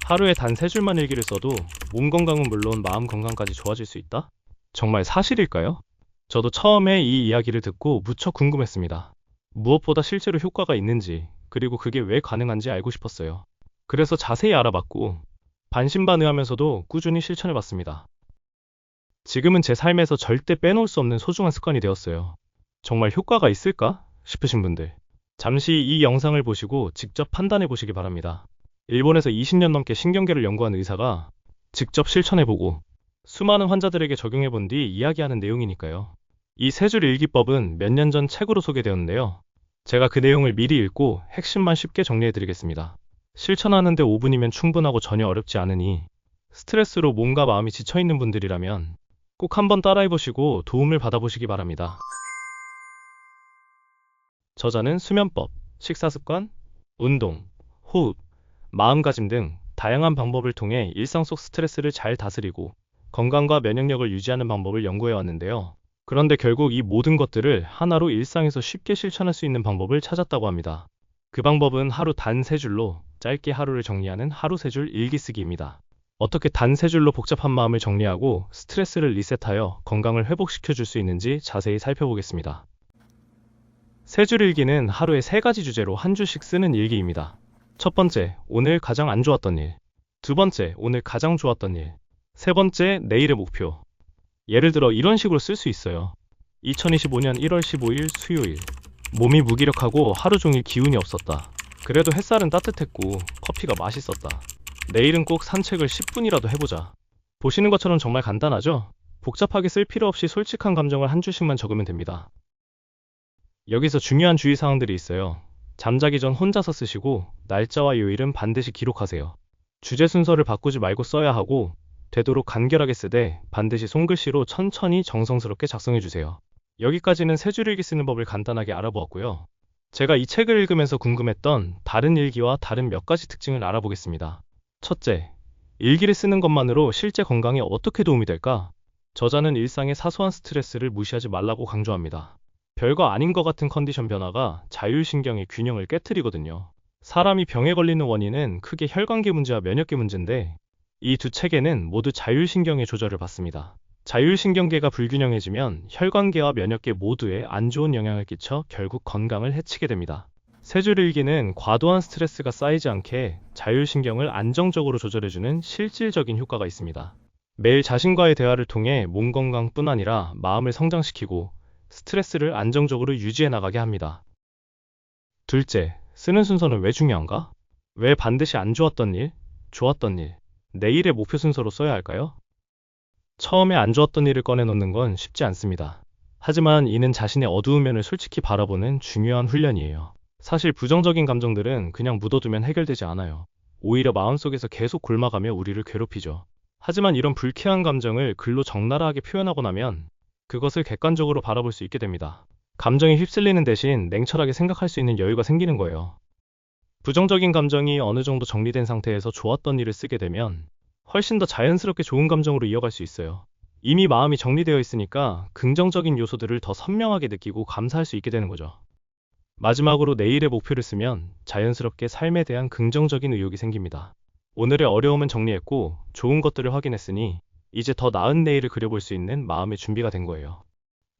하루에 단 3줄만 일기를 써도 몸 건강은 물론 마음 건강까지 좋아질 수 있다? 정말 사실일까요? 저도 처음에 이 이야기를 듣고 무척 궁금했습니다. 무엇보다 실제로 효과가 있는지, 그리고 그게 왜 가능한지 알고 싶었어요. 그래서 자세히 알아봤고, 반신반의하면서도 꾸준히 실천해봤습니다. 지금은 제 삶에서 절대 빼놓을 수 없는 소중한 습관이 되었어요. 정말 효과가 있을까? 싶으신 분들, 잠시 이 영상을 보시고 직접 판단해 보시기 바랍니다. 일본에서 20년 넘게 신경계를 연구한 의사가 직접 실천해보고 수많은 환자들에게 적용해본 뒤 이야기하는 내용이니까요. 이 3줄 일기법은 몇 년 전 책으로 소개되었는데요. 제가 그 내용을 미리 읽고 핵심만 쉽게 정리해드리겠습니다. 실천하는데 5분이면 충분하고 전혀 어렵지 않으니 스트레스로 몸과 마음이 지쳐있는 분들이라면 꼭 한번 따라해보시고 도움을 받아보시기 바랍니다. 저자는 수면법, 식사습관, 운동, 호흡, 마음가짐 등 다양한 방법을 통해 일상 속 스트레스를 잘 다스리고 건강과 면역력을 유지하는 방법을 연구해 왔는데요. 그런데 결국 이 모든 것들을 하나로 일상에서 쉽게 실천할 수 있는 방법을 찾았다고 합니다. 그 방법은 하루 단 3줄로 짧게 하루를 정리하는 하루 3줄 일기 쓰기입니다. 어떻게 단 3줄로 복잡한 마음을 정리하고 스트레스를 리셋하여 건강을 회복시켜 줄 수 있는지 자세히 살펴보겠습니다. 3줄 일기는 하루에 3가지 주제로 한 줄씩 쓰는 일기입니다. 첫 번째, 오늘 가장 안 좋았던 일. 두 번째, 오늘 가장 좋았던 일. 세 번째, 내일의 목표. 예를 들어 이런 식으로 쓸 수 있어요. 2025년 1월 15일 수요일. 몸이 무기력하고 하루 종일 기운이 없었다. 그래도 햇살은 따뜻했고 커피가 맛있었다. 내일은 꼭 산책을 10분이라도 해보자. 보시는 것처럼 정말 간단하죠? 복잡하게 쓸 필요 없이 솔직한 감정을 한 줄씩만 적으면 됩니다. 여기서 중요한 주의사항들이 있어요. 잠자기 전 혼자서 쓰시고 날짜와 요일은 반드시 기록하세요. 주제 순서를 바꾸지 말고 써야 하고 되도록 간결하게 쓰되 반드시 손글씨로 천천히 정성스럽게 작성해주세요. 여기까지는 3줄 일기 쓰는 법을 간단하게 알아보았고요. 제가 이 책을 읽으면서 궁금했던 다른 일기와 다른 몇 가지 특징을 알아보겠습니다. 첫째, 일기를 쓰는 것만으로 실제 건강에 어떻게 도움이 될까? 저자는 일상의 사소한 스트레스를 무시하지 말라고 강조합니다. 별거 아닌 것 같은 컨디션 변화가 자율신경의 균형을 깨트리거든요. 사람이 병에 걸리는 원인은 크게 혈관계 문제와 면역계 문제인데 이 두 체계는 모두 자율신경의 조절을 받습니다. 자율신경계가 불균형해지면 혈관계와 면역계 모두에 안 좋은 영향을 끼쳐 결국 건강을 해치게 됩니다. 3줄 일기는 과도한 스트레스가 쌓이지 않게 자율신경을 안정적으로 조절해주는 실질적인 효과가 있습니다. 매일 자신과의 대화를 통해 몸 건강뿐 아니라 마음을 성장시키고 스트레스를 안정적으로 유지해 나가게 합니다. 둘째, 쓰는 순서는 왜 중요한가? 왜 반드시 안 좋았던 일, 좋았던 일, 내일의 목표 순서로 써야 할까요? 처음에 안 좋았던 일을 꺼내놓는 건 쉽지 않습니다. 하지만 이는 자신의 어두운 면을 솔직히 바라보는 중요한 훈련이에요. 사실 부정적인 감정들은 그냥 묻어두면 해결되지 않아요. 오히려 마음속에서 계속 곪아가며 우리를 괴롭히죠. 하지만 이런 불쾌한 감정을 글로 적나라하게 표현하고 나면 그것을 객관적으로 바라볼 수 있게 됩니다. 감정에 휩쓸리는 대신 냉철하게 생각할 수 있는 여유가 생기는 거예요. 부정적인 감정이 어느 정도 정리된 상태에서 좋았던 일을 쓰게 되면 훨씬 더 자연스럽게 좋은 감정으로 이어갈 수 있어요. 이미 마음이 정리되어 있으니까 긍정적인 요소들을 더 선명하게 느끼고 감사할 수 있게 되는 거죠. 마지막으로 내일의 목표를 쓰면 자연스럽게 삶에 대한 긍정적인 의욕이 생깁니다. 오늘의 어려움은 정리했고 좋은 것들을 확인했으니 이제 더 나은 내일을 그려볼 수 있는 마음의 준비가 된 거예요.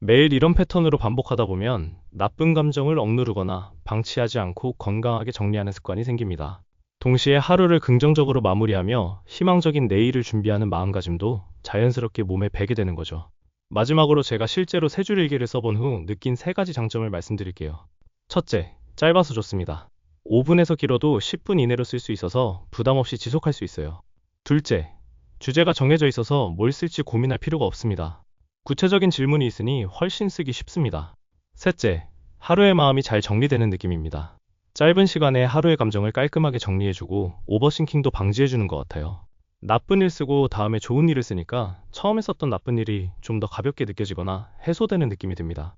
매일 이런 패턴으로 반복하다 보면 나쁜 감정을 억누르거나 방치하지 않고 건강하게 정리하는 습관이 생깁니다. 동시에 하루를 긍정적으로 마무리하며 희망적인 내일을 준비하는 마음가짐도 자연스럽게 몸에 배게 되는 거죠. 마지막으로 제가 실제로 3줄 일기를 써본 후 느낀 3가지 장점을 말씀드릴게요. 첫째, 짧아서 좋습니다. 5분에서 길어도 10분 이내로 쓸 수 있어서 부담 없이 지속할 수 있어요. 둘째, 주제가 정해져 있어서 뭘 쓸지 고민할 필요가 없습니다. 구체적인 질문이 있으니 훨씬 쓰기 쉽습니다. 셋째, 하루의 마음이 잘 정리되는 느낌입니다. 짧은 시간에 하루의 감정을 깔끔하게 정리해주고 오버싱킹도 방지해주는 것 같아요. 나쁜 일 쓰고 다음에 좋은 일을 쓰니까 처음에 썼던 나쁜 일이 좀 더 가볍게 느껴지거나 해소되는 느낌이 듭니다.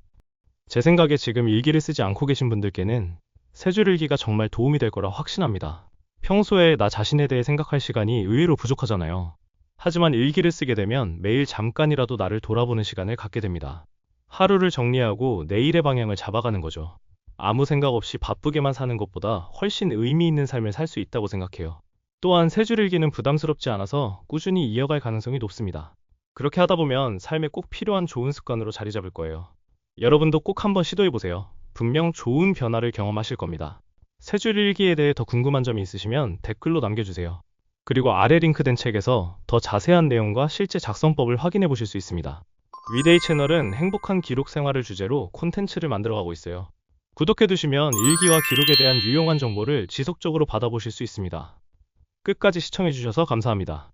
제 생각에 지금 일기를 쓰지 않고 계신 분들께는 3줄 일기가 정말 도움이 될 거라 확신합니다. 평소에 나 자신에 대해 생각할 시간이 의외로 부족하잖아요. 하지만 일기를 쓰게 되면 매일 잠깐이라도 나를 돌아보는 시간을 갖게 됩니다. 하루를 정리하고 내일의 방향을 잡아가는 거죠. 아무 생각 없이 바쁘게만 사는 것보다 훨씬 의미 있는 삶을 살 수 있다고 생각해요. 또한 세 줄 일기는 부담스럽지 않아서 꾸준히 이어갈 가능성이 높습니다. 그렇게 하다 보면 삶에 꼭 필요한 좋은 습관으로 자리 잡을 거예요. 여러분도 꼭 한번 시도해보세요. 분명 좋은 변화를 경험하실 겁니다. 세 줄 일기에 대해 더 궁금한 점이 있으시면 댓글로 남겨주세요. 그리고 아래 링크된 책에서 더 자세한 내용과 실제 작성법을 확인해 보실 수 있습니다. 위데이 채널은 행복한 기록 생활을 주제로 콘텐츠를 만들어가고 있어요. 구독해두시면 일기와 기록에 대한 유용한 정보를 지속적으로 받아보실 수 있습니다. 끝까지 시청해주셔서 감사합니다.